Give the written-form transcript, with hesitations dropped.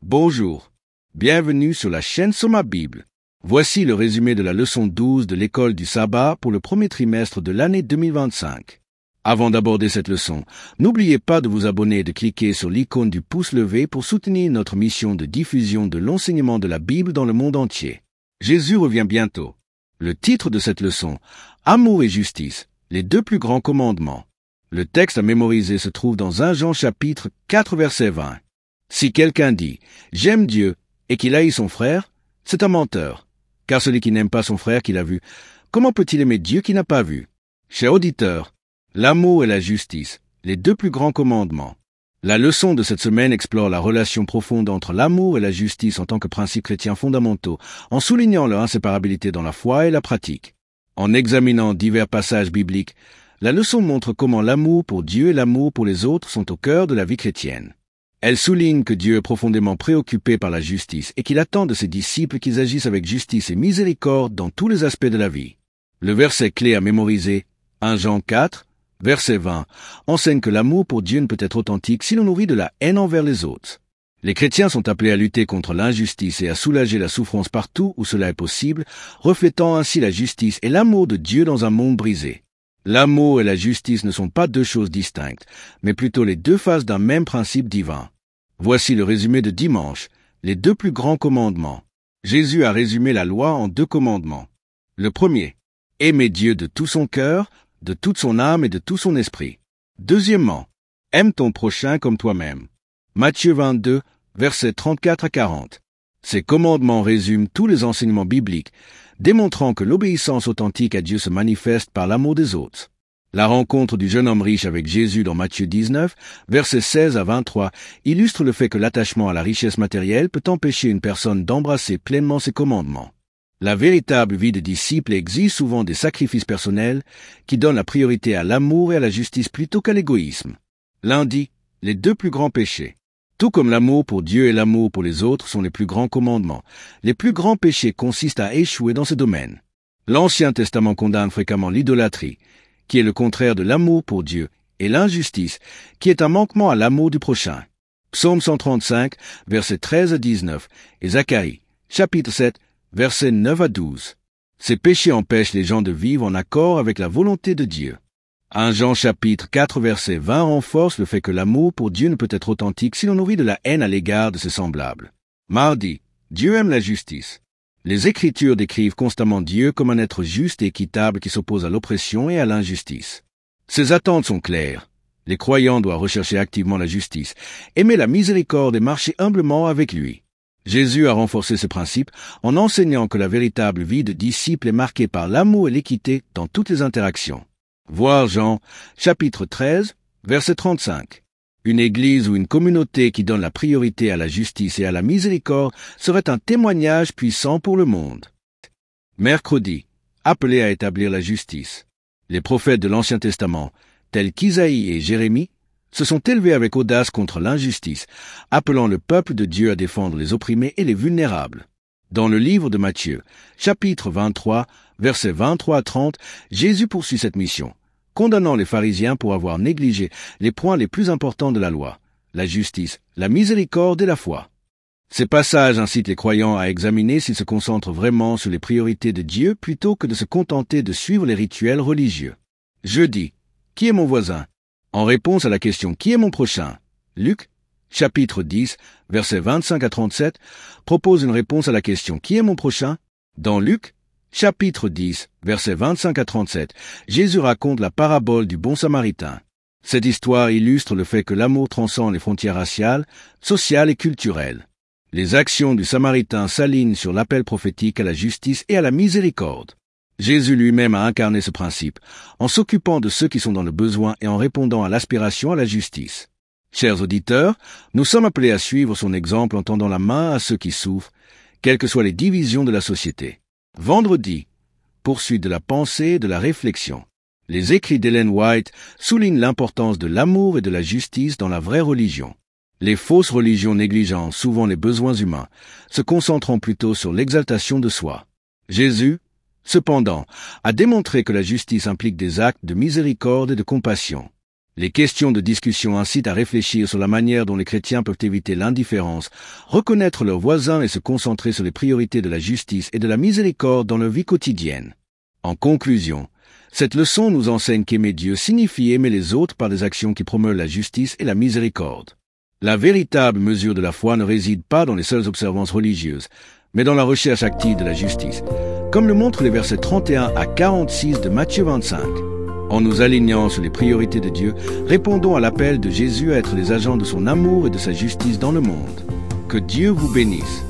Bonjour. Bienvenue sur la chaîne Soma Bible. Voici le résumé de la leçon 12 de l'école du sabbat pour le premier trimestre de l'année 2025. Avant d'aborder cette leçon, n'oubliez pas de vous abonner et de cliquer sur l'icône du pouce levé pour soutenir notre mission de diffusion de l'enseignement de la Bible dans le monde entier. Jésus revient bientôt. Le titre de cette leçon, Amour et justice, les deux plus grands commandements. Le texte à mémoriser se trouve dans 1 Jean chapitre 4 verset 20. Si quelqu'un dit « J'aime Dieu » et qu'il haït son frère, c'est un menteur. Car celui qui n'aime pas son frère qu'il a vu, comment peut-il aimer Dieu qu'il n'a pas vu? Chers auditeurs, l'amour et la justice, les deux plus grands commandements. La leçon de cette semaine explore la relation profonde entre l'amour et la justice en tant que principes chrétiens fondamentaux, en soulignant leur inséparabilité dans la foi et la pratique. En examinant divers passages bibliques, la leçon montre comment l'amour pour Dieu et l'amour pour les autres sont au cœur de la vie chrétienne. Elle souligne que Dieu est profondément préoccupé par la justice et qu'il attend de ses disciples qu'ils agissent avec justice et miséricorde dans tous les aspects de la vie. Le verset clé à mémoriser, 1 Jean 4, verset 20, enseigne que l'amour pour Dieu ne peut être authentique si l'on nourrit de la haine envers les autres. Les chrétiens sont appelés à lutter contre l'injustice et à soulager la souffrance partout où cela est possible, reflétant ainsi la justice et l'amour de Dieu dans un monde brisé. L'amour et la justice ne sont pas deux choses distinctes, mais plutôt les deux faces d'un même principe divin. Voici le résumé de dimanche, les deux plus grands commandements. Jésus a résumé la loi en deux commandements. Le premier, aimer Dieu de tout son cœur, de toute son âme et de tout son esprit. Deuxièmement, aime ton prochain comme toi-même. Matthieu 22, versets 34 à 40. Ces commandements résument tous les enseignements bibliques, démontrant que l'obéissance authentique à Dieu se manifeste par l'amour des autres. La rencontre du jeune homme riche avec Jésus dans Matthieu 19, versets 16 à 23, illustre le fait que l'attachement à la richesse matérielle peut empêcher une personne d'embrasser pleinement ses commandements. La véritable vie de disciple exige souvent des sacrifices personnels qui donnent la priorité à l'amour et à la justice plutôt qu'à l'égoïsme. Lundi, les deux plus grands péchés. Tout comme l'amour pour Dieu et l'amour pour les autres sont les plus grands commandements, les plus grands péchés consistent à échouer dans ce domaine. L'Ancien Testament condamne fréquemment l'idolâtrie, qui est le contraire de l'amour pour Dieu, et l'injustice, qui est un manquement à l'amour du prochain. Psaume 135, versets 13 à 19, et Zacharie, chapitre 7, versets 9 à 12. Ces péchés empêchent les gens de vivre en accord avec la volonté de Dieu. 1 Jean chapitre 4 verset 20 renforce le fait que l'amour pour Dieu ne peut être authentique si l'on nourrit de la haine à l'égard de ses semblables. Mardi, Dieu aime la justice. Les Écritures décrivent constamment Dieu comme un être juste et équitable qui s'oppose à l'oppression et à l'injustice. Ses attentes sont claires. Les croyants doivent rechercher activement la justice, aimer la miséricorde et marcher humblement avec lui. Jésus a renforcé ce principe en enseignant que la véritable vie de disciple est marquée par l'amour et l'équité dans toutes les interactions. Voir Jean, chapitre 13, verset 35. Une église ou une communauté qui donne la priorité à la justice et à la miséricorde serait un témoignage puissant pour le monde. Mercredi, appelé à établir la justice. Les prophètes de l'Ancien Testament, tels qu'Isaïe et Jérémie, se sont élevés avec audace contre l'injustice, appelant le peuple de Dieu à défendre les opprimés et les vulnérables. Dans le livre de Matthieu, chapitre 23, versets 23 à 30, Jésus poursuit cette mission, condamnant les pharisiens pour avoir négligé les points les plus importants de la loi, la justice, la miséricorde et la foi. Ces passages incitent les croyants à examiner s'ils se concentrent vraiment sur les priorités de Dieu plutôt que de se contenter de suivre les rituels religieux. Jeudi, qui est mon voisin? En réponse à la question « Qui est mon prochain ?» Luc, chapitre 10, versets 25 à 37, propose une réponse à la question « Qui est mon prochain ?» Dans Luc, chapitre 10, versets 25 à 37, Jésus raconte la parabole du bon samaritain. Cette histoire illustre le fait que l'amour transcende les frontières raciales, sociales et culturelles. Les actions du samaritain s'alignent sur l'appel prophétique à la justice et à la miséricorde. Jésus lui-même a incarné ce principe, en s'occupant de ceux qui sont dans le besoin et en répondant à l'aspiration à la justice. Chers auditeurs, nous sommes appelés à suivre son exemple en tendant la main à ceux qui souffrent, quelles que soient les divisions de la société. Vendredi, poursuite de la pensée et de la réflexion. Les écrits d'Ellen White soulignent l'importance de l'amour et de la justice dans la vraie religion. Les fausses religions négligeant souvent les besoins humains, se concentrant plutôt sur l'exaltation de soi. Jésus, cependant, a démontré que la justice implique des actes de miséricorde et de compassion. Les questions de discussion incitent à réfléchir sur la manière dont les chrétiens peuvent éviter l'indifférence, reconnaître leurs voisins et se concentrer sur les priorités de la justice et de la miséricorde dans leur vie quotidienne. En conclusion, cette leçon nous enseigne qu'aimer Dieu signifie aimer les autres par des actions qui promeuvent la justice et la miséricorde. La véritable mesure de la foi ne réside pas dans les seules observances religieuses, mais dans la recherche active de la justice, comme le montrent les versets 31 à 46 de Matthieu 25. En nous alignant sur les priorités de Dieu, répondons à l'appel de Jésus à être les agents de son amour et de sa justice dans le monde. Que Dieu vous bénisse.